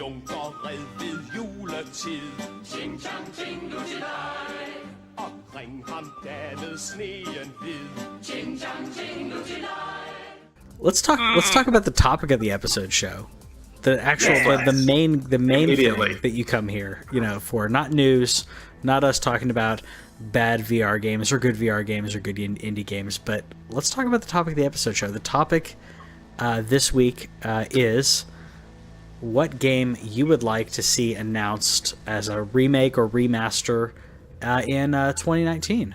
junker red ved juletid. Ching chang jingle-til-dig. Og bring ham derved sneen hvid. Ching chang jingle-til-dig. Let's talk about the topic of the episode show. The actual the main thing that you come here, for. Not news, not us talking about bad VR games or good VR games or good indie games, but let's talk about the topic of the episode show. The topic this week is what game you would like to see announced as a remake or remaster in 2019.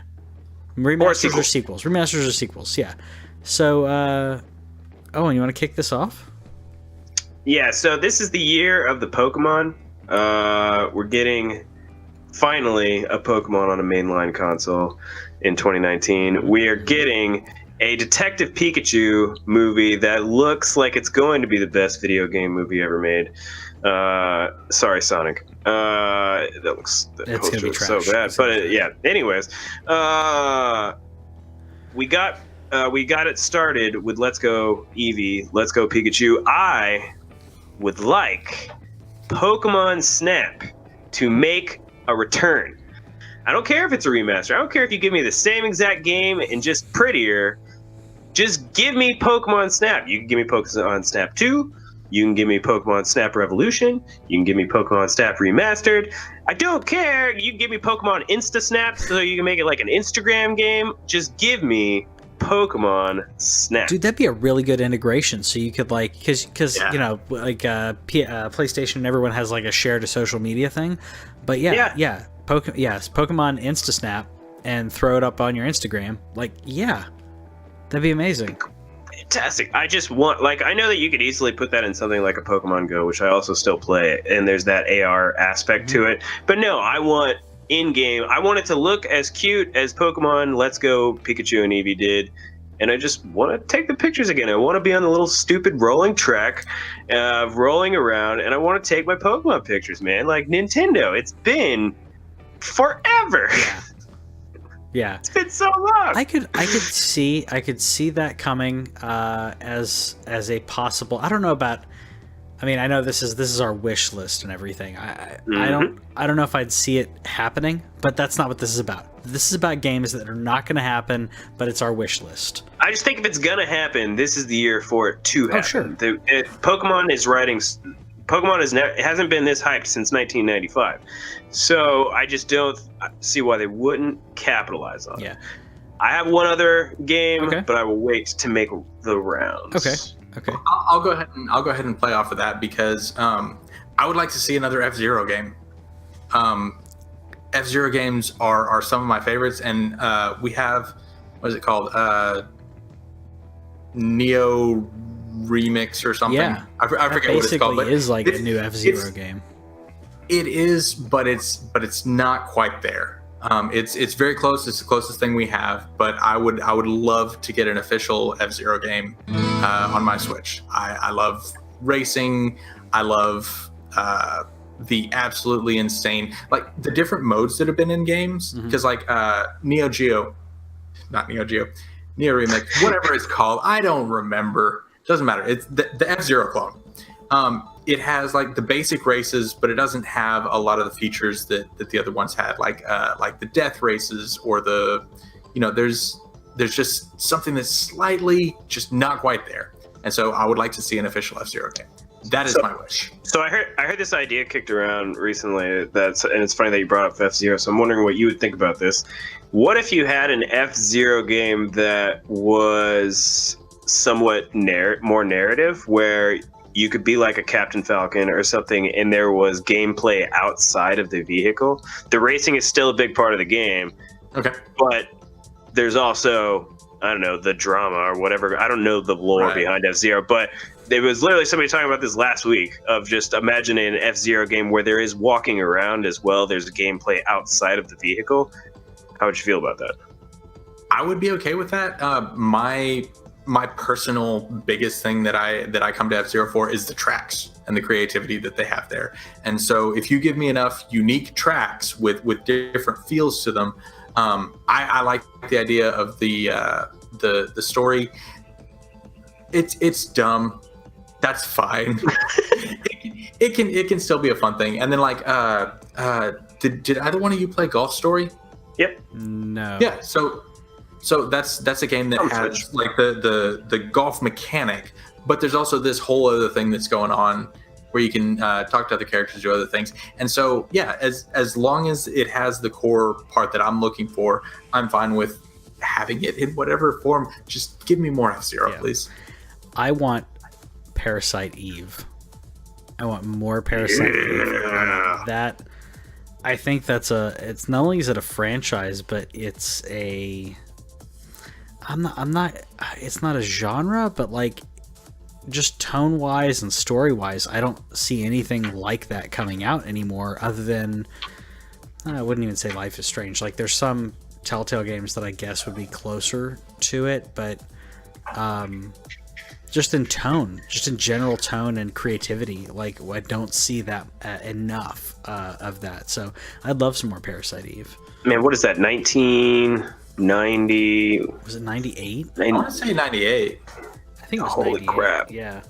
Remasters or sequels. Remasters or sequels, yeah. So, Owen, you want to kick this off? Yeah, so this is the year of the Pokemon. We're getting, finally, a Pokemon on a mainline console in 2019. We are getting a Detective Pikachu movie that looks like it's going to be the best video game movie ever made. Sorry, Sonic. It's going to be trash. So bad. But yeah, anyways. We got it started with Let's Go Eevee, Let's Go Pikachu. I would like Pokemon Snap to make a return. I don't care if it's a remaster. I don't care if you give me the same exact game and just prettier. Just give me Pokemon Snap. You can give me Pokemon Snap 2. You can give me Pokemon Snap Revolution. You can give me Pokemon Snap Remastered. I don't care. You can give me Pokemon Insta Snap so you can make it like an Instagram game. Just give me Pokemon Snap. Dude, that'd be a really good integration. So you could because PlayStation, everyone has like a shared a social media thing. But Pokemon Insta Snap and throw it up on your Instagram. That'd be amazing. Fantastic. I just want, I know that you could easily put that in something like a Pokemon Go, which I also still play, and there's that AR aspect to it. But no, I want in-game, I want it to look as cute as Pokemon Let's Go Pikachu and Eevee did, and I just want to take the pictures again. I want to be on the little stupid rolling track, rolling around, and I want to take my Pokemon pictures, man. Like Nintendo, it's been forever. Yeah. It's been so long. I could see that coming as a possible. I don't know about. I mean, I know this is our wish list and everything. I don't know if I'd see it happening, but that's not what this is about. This is about games that are not going to happen, but it's our wish list. I just think if it's going to happen, this is the year for it to happen. Oh, sure. Pokemon is writing. Pokemon hasn't been this hyped since 1995, so I just don't see why they wouldn't capitalize on it. I have one other game, but I will wait to make the rounds. Okay. I'll go ahead and play off of that because I would like to see another F-Zero game. F-Zero games are some of my favorites, and we have, what is it called? Neo Remix or something. Yeah, I forget what it's called. But is like a new F-Zero game. It is, but it's not quite there. It's very close. It's the closest thing we have. But I would love to get an official F-Zero game on my Switch. I love racing. I love the absolutely insane, the different modes that have been in games. Because Neo Remix, whatever it's called, I don't remember. Doesn't matter. It's the F-Zero clone. It has the basic races, but it doesn't have a lot of the features that the other ones had, like the death races or there's just something that's slightly just not quite there. And so I would like to see an official F-Zero game. That is my wish. So I heard this idea kicked around recently. And it's funny that you brought up F-Zero. So I'm wondering what you would think about this. What if you had an F-Zero game that was somewhat more narrative, where you could be like a Captain Falcon or something, and there was gameplay outside of the vehicle? The racing is still a big part of the game. Okay. But there's also, I don't know, the drama or whatever. I don't know the lore behind F-Zero, but there was literally somebody talking about this last week of just imagining an F-Zero game where there is walking around as well. There's gameplay outside of the vehicle. How would you feel about that? I would be okay with that. My personal biggest thing that I come to F-Zero for is the tracks and the creativity that they have there. And so if you give me enough unique tracks with different feels to them, I like the idea of the story. It's dumb. That's fine. it can still be a fun thing. And then like did either one of you play Golf Story? Yep. No. Yeah, so that's a game that has like the golf mechanic, but there's also this whole other thing that's going on where you can talk to other characters, do other things. And so yeah, as long as it has the core part that I'm looking for, I'm fine with having it in whatever form. Just give me more F-Zero, please. I want Parasite Eve. I want more Parasite Eve. That, I think it's not only is it a franchise, but it's it's not a genre, but like just tone wise and story wise, I don't see anything like that coming out anymore other than, I wouldn't even say Life is Strange. Like there's some Telltale games that I guess would be closer to it, but just in tone, just in general tone and creativity, like I don't see that enough of that. So I'd love some more Parasite Eve. Man, what is that? 1990? Was it 98? I want to say 98. I think it was Holy 98. crap! Yeah.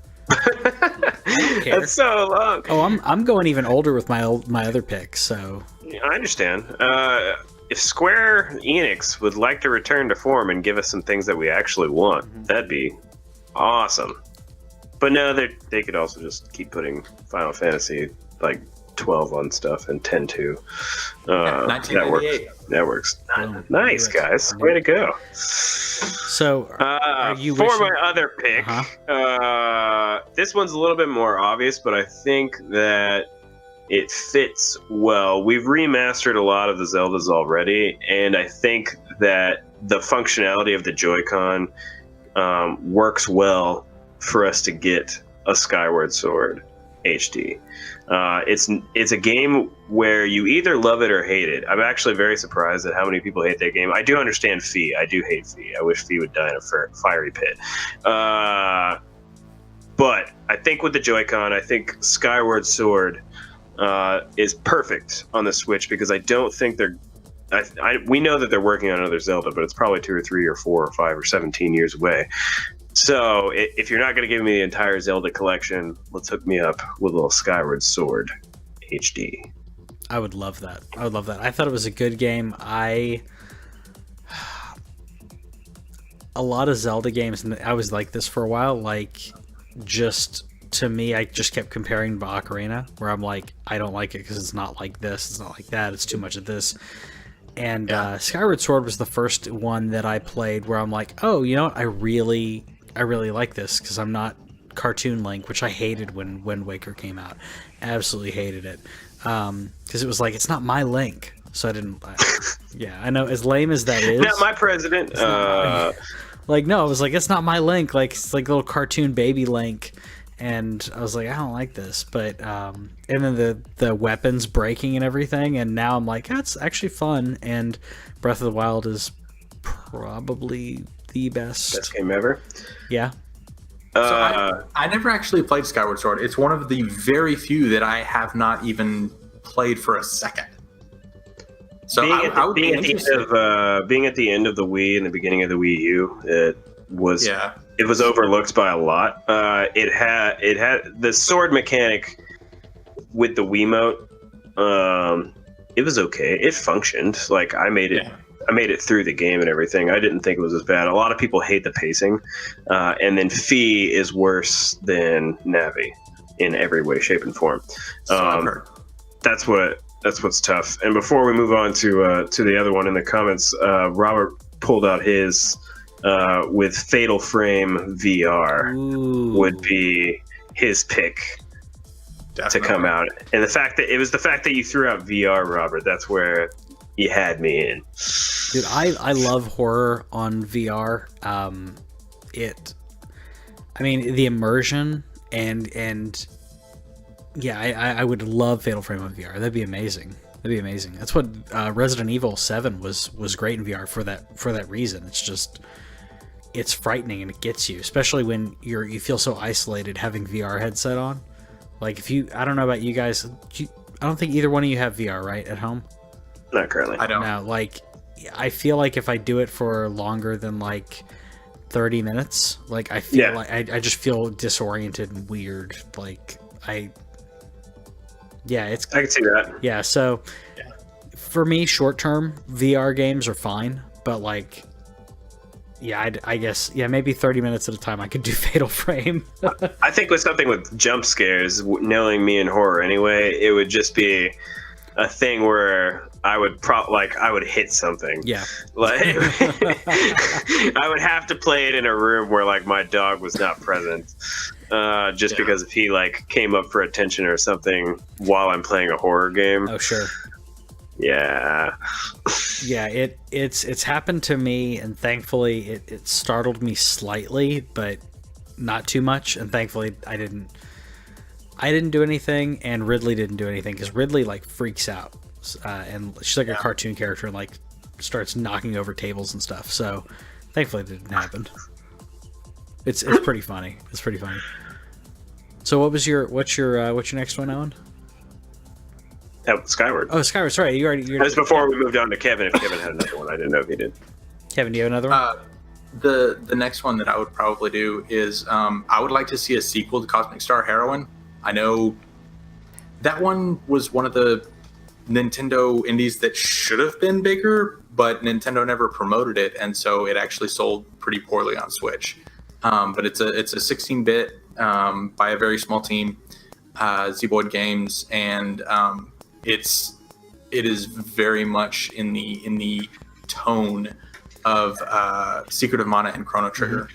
That's so long. Oh, I'm going even older with my other picks. So I understand. If Square Enix would like to return to form and give us some things that we actually want, that'd be awesome. But no, they could also just keep putting Final Fantasy like 12 on stuff and 10 too. 1998. That works. Boom. Nice, guys. Way to go. So are you for wishing... my other pick, this one's a little bit more obvious, but I think that it fits well. We've remastered a lot of the Zeldas already, and I think that the functionality of the Joy-Con works well for us to get a Skyward Sword HD. It's a game where you either love it or hate it. I'm actually very surprised at how many people hate that game. I do understand Fee. I do hate Fee. I wish Fee would die in a fiery pit. But I think with the Joy-Con, I think Skyward Sword is perfect on the Switch because I don't think they're... we know that they're working on another Zelda, but it's probably 2 or 3 or 4 or 5 or 17 years away. So if you're not going to give me the entire Zelda collection, let's hook me up with a little Skyward Sword HD. I would love that. I thought it was a good game. A lot of Zelda games, and I was like this for a while, like just to me, I just kept comparing to Ocarina, where I'm like, I don't like it because it's not like this, it's not like that, it's too much of this. And Skyward Sword was the first one that I played where I'm like, oh, you know what, I really like this because I'm not Cartoon Link, which I hated when Wind Waker came out. Absolutely hated it. Because it was like, it's not my Link. So I didn't... yeah, I know, as lame as that is... Not my president. Like, no, it was like, it's not my Link. Like, it's like little cartoon baby Link. And I was like, I don't like this. But, and then the weapons breaking and everything. And now I'm like, that's actually fun. And Breath of the Wild is probably the best game ever. Yeah. So I never actually played Skyward Sword. It's one of the very few that I have not even played for a second. So being at the end of the Wii and the beginning of the Wii U, it was overlooked by a lot. It had the sword mechanic with the Wiimote. It was okay. It functioned. Like I made it. Yeah. I made it through the game and everything. I didn't think it was as bad. A lot of people hate the pacing, and then Fee is worse than Navi in every way, shape, and form. That's what's tough. And before we move on to the other one in the comments, Robert pulled out his with Fatal Frame VR. Ooh. Would be his pick. Definitely. To come out, and the fact that you threw out VR, Robert, that's where you had me in. Dude, I love horror on VR. The immersion and yeah, I would love Fatal Frame on VR. That'd be amazing. That's what Resident Evil 7 was great in VR for that reason. It's frightening and it gets you, especially when you feel so isolated having VR headset on. Like I don't know about you guys, I don't think either one of you have VR, right, at home? Not currently. I don't. No, like I feel like if I do it for longer than like 30 minutes. Like I feel like I just feel disoriented and weird. Like I can see that. Yeah, so for me, short term VR games are fine, but like, yeah, I guess maybe 30 minutes at a time I could do Fatal Frame. I think with something with jump scares, knowing me in horror anyway, it would just be a thing where I would I would hit something. Yeah. Like I would have to play it in a room where like my dog was not present. Because if he like came up for attention or something while I'm playing a horror game. Oh sure. Yeah. Yeah, it's happened to me, and thankfully it startled me slightly, but not too much, and thankfully I didn't do anything, and Ridley didn't do anything, because Ridley like freaks out, and she's like a cartoon character and like starts knocking over tables and stuff, so thankfully it didn't happen. It's pretty funny. It's pretty funny. So what's your next one, Owen? Skyward. Oh, Skyward. Sorry, That was before we moved on to Kevin. If Kevin had another one, I didn't know if he did. Kevin, do you have another one? The next one that I would probably do is I would like to see a sequel to Cosmic Star Heroine. I know that one was one of the Nintendo indies that should have been bigger, but Nintendo never promoted it, and so it actually sold pretty poorly on Switch. But it's a 16-bit by a very small team, Zboid Games, and it is very much in the tone of Secret of Mana and Chrono Trigger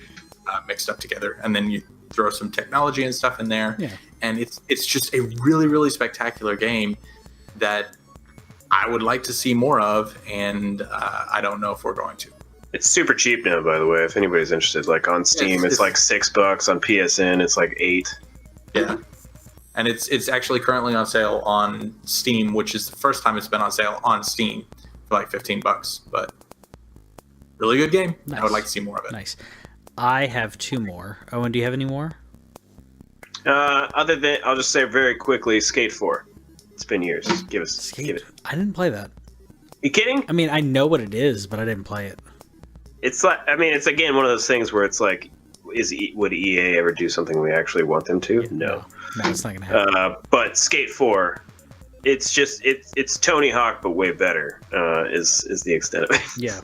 mixed up together, and then you throw some technology and stuff in there, and it's just a really, really spectacular game that I would like to see more of, and I don't know if we're going to. It's super cheap now, by the way, if anybody's interested. Like on Steam, it's like $6. On PSN, it's like $8. Yeah. And it's actually currently on sale on Steam, which is the first time it's been on sale on Steam for like $15. But really good game. Nice. I would like to see more of it. Nice. I have two more. Owen, do you have any more? Other than, I'll just say very quickly, Skate 4. It's been years. Give it. I didn't play that. You kidding? I mean, I know what it is, but I didn't play it. It's like, I mean, it's again one of those things where it's like, would EA ever do something we actually want them to? No, it's not gonna happen. But Skate 4, it's Tony Hawk but way better. Is the extent of it. Yeah.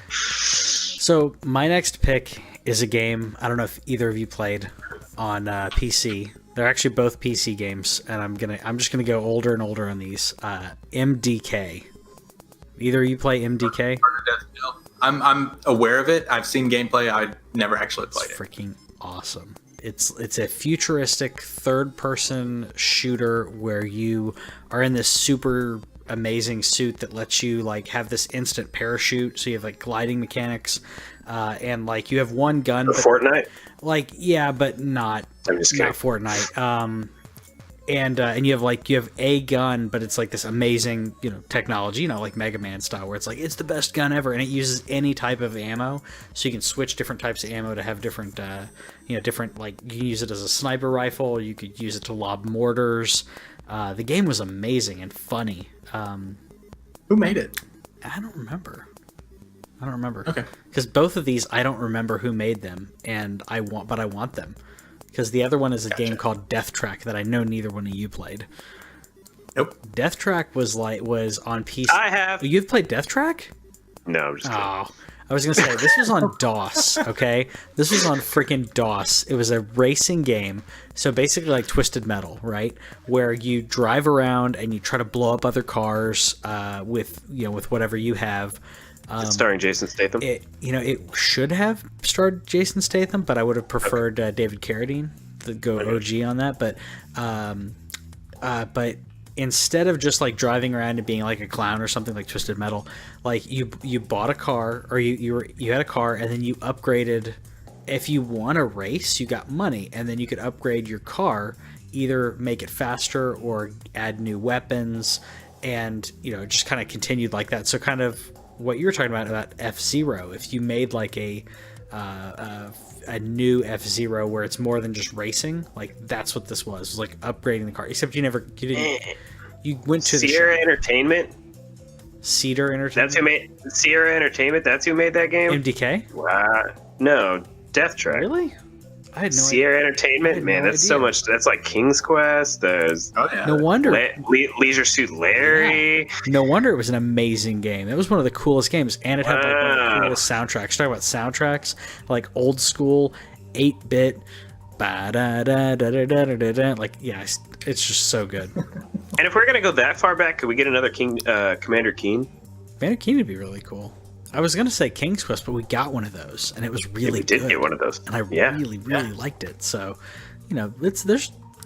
So my next pick is a game I don't know if either of you played on PC. They're actually both PC games, and I'm just gonna go older and older on these. MDK. Either of you play MDK? I'm aware of it. I've seen gameplay. I never actually played it. It's freaking awesome. It's a futuristic third-person shooter where you are in this super amazing suit that lets you like have this instant parachute. So you have like gliding mechanics, and like you have one gun. Fortnite. Like but not Fortnite. And you have a gun, but it's like this amazing, technology, like Mega Man style, where it's like it's the best gun ever, and it uses any type of ammo, so you can switch different types of ammo to have different, different, like you can use it as a sniper rifle, you could use it to lob mortars. The game was amazing and funny. Who made it? I don't remember. Okay. Because both of these, I don't remember who made them, and I want them. Because the other one is a game called Death Track that I know neither one of you played. Nope. Death Track was on PC. I have. You've played Death Track? No, I'm just kidding. Oh, I was gonna say this was on DOS. Okay, this was on freaking DOS. It was a racing game. So basically, like Twisted Metal, right? Where you drive around and you try to blow up other cars with whatever you have. It's starring Jason Statham. It should have starred Jason Statham, but I would have preferred David Carradine to go OG on that. But instead of just like driving around and being like a clown or something like Twisted Metal, like you bought a car, or you had a car, and then you upgraded. If you won a race, you got money, and then you could upgrade your car, either make it faster or add new weapons, and it just kind of continued like that. So kind of what you were talking about F-Zero, if you made like a new F-Zero where it's more than just racing, like that's what this was. It was like upgrading the car, except you went to Sierra Entertainment. Cedar Entertainment. That's who made Sierra Entertainment. That's who made that game. MDK. Wow. No, Death Track. Really? I had no Sierra idea. Entertainment, man, that's so much. That's like King's Quest. There's No wonder. Leisure Suit Larry. Yeah. No wonder it was an amazing game. It was one of the coolest games, and it had like one of the coolest soundtracks. Talk about soundtracks, like old school, 8-bit. Like, yeah, it's just so good. And if we're gonna go that far back, could we get another Commander Keen? Commander Keen would be really cool. I was gonna say King's Quest, but we got one of those, and it was really we did good. get one of those, and I really liked it. So,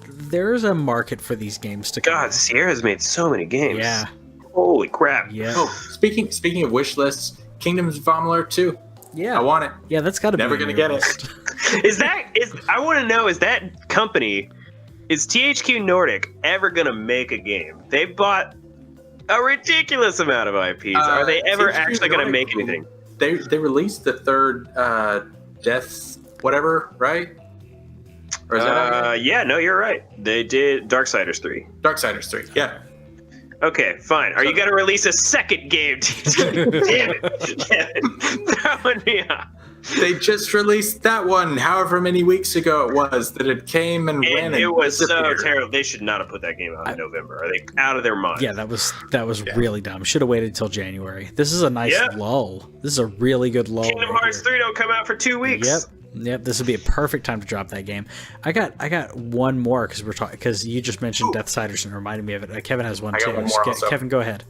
there's a market for these games to come. God, Sierra's made so many games. Yeah. Holy crap. Yeah. Oh, speaking of wish lists, Kingdoms of Amalur 2. Yeah. I want it. Yeah, that's got to be Never gonna get it. I want to know, is that company, is THQ Nordic ever gonna make a game? They bought a ridiculous amount of IPs. Are they ever actually going to make anything? They released the third Death whatever, right? Or is that yeah, no, you're right. They did Darksiders 3. Darksiders 3, yeah. Okay, fine. Are you going to release a second game? Damn it. Throwing me off. They just released that one however many weeks ago it was that it came and went. It was so disappeared. terrible. They should not have put that game out in November. Are they out of their mind? Yeah, that was really dumb. Should have waited until January. This is a nice lull. This is a really good lull. Kingdom Hearts 3 don't come out for 2 weeks. Yep. This would be a perfect time to drop that game. I got one more because you just mentioned Deathsiders and reminded me of it. Kevin has one too. Got one more also. Kevin, go ahead.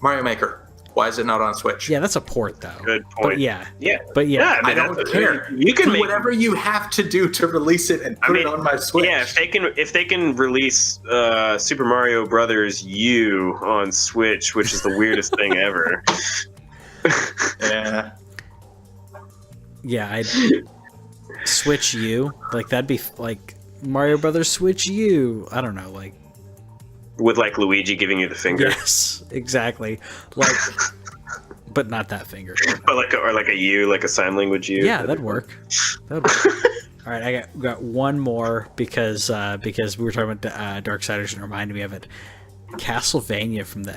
Mario Maker. Why is it not on Switch? Yeah, that's a port though. Good point. But yeah, I don't care. You can make whatever you have to do to release it and put it on my Switch. Yeah, if they can release Super Mario Brothers U on Switch, which is the weirdest thing ever. Yeah. Yeah, I'd Switch U. Like that'd be like Mario Brothers Switch U. I don't know, like with like Luigi giving you the finger. Yes, exactly. Like, but not that finger. But like a U, like a sign language U. Yeah, that'd work. All right, I got one more because we were talking about Darksiders and it reminded me of it. Castlevania from the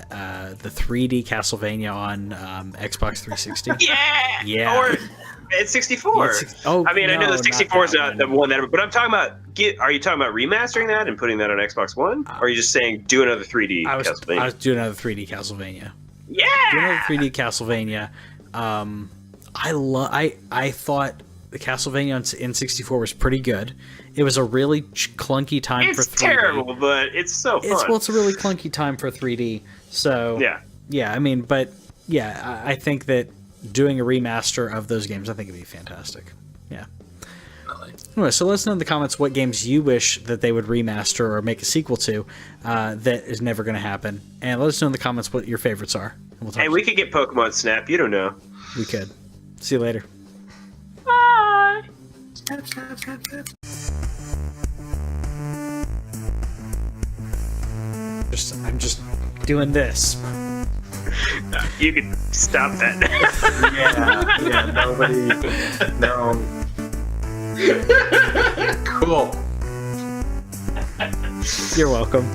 3D Castlevania on Xbox 360. Yeah. Or it's 64. I mean, I know the 64 is not the one that, but I'm talking about. Are you talking about remastering that and putting that on Xbox One, or are you just saying do another 3D Castlevania? I was doing another 3D Castlevania. Yeah. Do another 3D Castlevania. I thought the Castlevania on N64 was pretty good. It was a really clunky time for 3D. It's terrible, but it's so fun. It's a really clunky time for 3D. So yeah. I mean, but yeah, I think that doing a remaster of those games, I think it'd be fantastic. Yeah. Anyway, so let us know in the comments what games you wish that they would remaster or make a sequel to that is never going to happen. And let us know in the comments what your favorites are. And we could get Pokemon Snap. You don't know. We could. See you later. Bye. Snap, snap, snap, snap. I'm just doing this. You can stop that. Yeah, nobody. No. Cool. You're welcome.